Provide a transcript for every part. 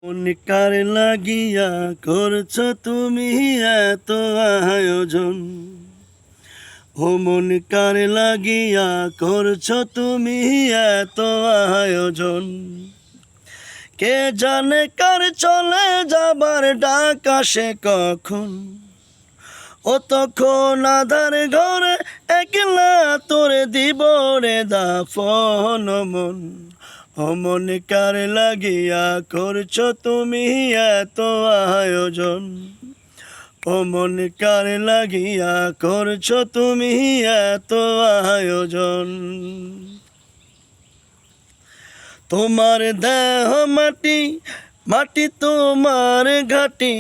মন কার লাগিয়া করছো তুমি এত আয়োজন। ও মন কার লাগিয়া করছো তুমি এত আয়োজন। কে জানে কার চলে যাবার ডাক আসে কখন। ও তখন আধার ঘরে একলা তোরে দিব রে দাফন। মন ও মন কার লাগিয়া করছো তুমি এত আয়োজন। ও মন কার লাগিয়া করছো তুমি এত আয়োজন। তোমার দেহ মাটি, মাটি তোমার ঘাটি,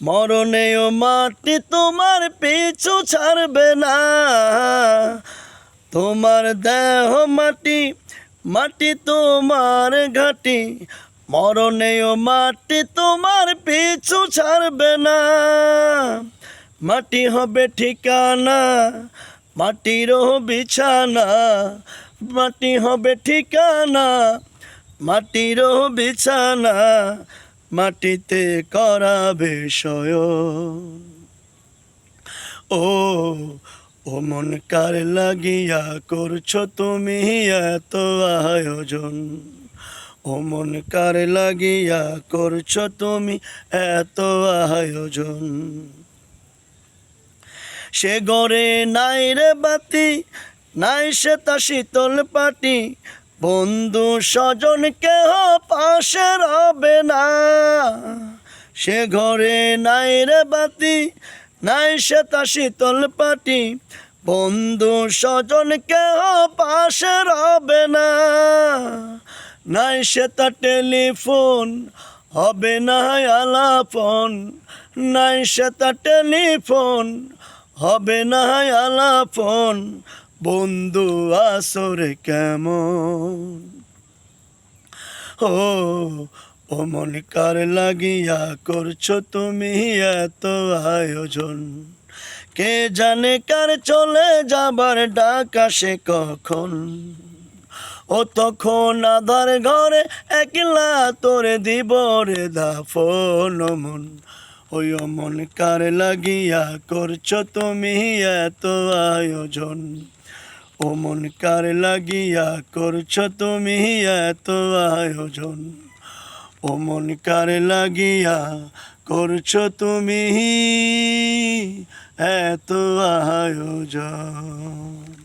মরণেও মাটি তোমার পিছু ছাড়বে না। তোমার দেহ মাটি, মাটি তোমার ঘাটি, মরণেও মাটি তোমার পিছু ছাড়বে না। মাটি হবে ঠিকানা, মাটিরও বিছানা, মাটি হবে ঠিকানা, মাটিরও বিছানা, মাটিতে করাবে শয়ন। ও ও মন কার লাগিয়া করছো তুমি এত আয়োজন। ও মন কার লাগিয়া করছো তুমি এত আয়োজন। সে ঘরে নাই রে বাতি, নাই সে তা শীতল পাটি, বন্ধু স্বজন কেহ পাশে রবে না। সে ঘরে নাই রে বাতি, নাই সে তা শীতল পাটি, বন্ধু স্বজন কেহ পাশে রবে না। নাই সে তা টেলিফোন, হবে না আলাপন, নাই সে তা টেলিফোন, হবে না আলাপন, বন্ধু আসরে কেমন। ও ও মন কার লাগিয়া করছো তুমি এত আয়োজন। কে জানে কার চলে যাবার ডাক আসে কখন। ও তখন আধার ঘরে একলা তোরে দিব রে দাফন। মন ওই মন কার লাগিয়া করছো তুমি এত আয়োজন। ও মন কার লাগিয়া করছো তুমি এত আয়োজন। ও মন কার লাগিয়া করছো তুমি এত আয়োজন।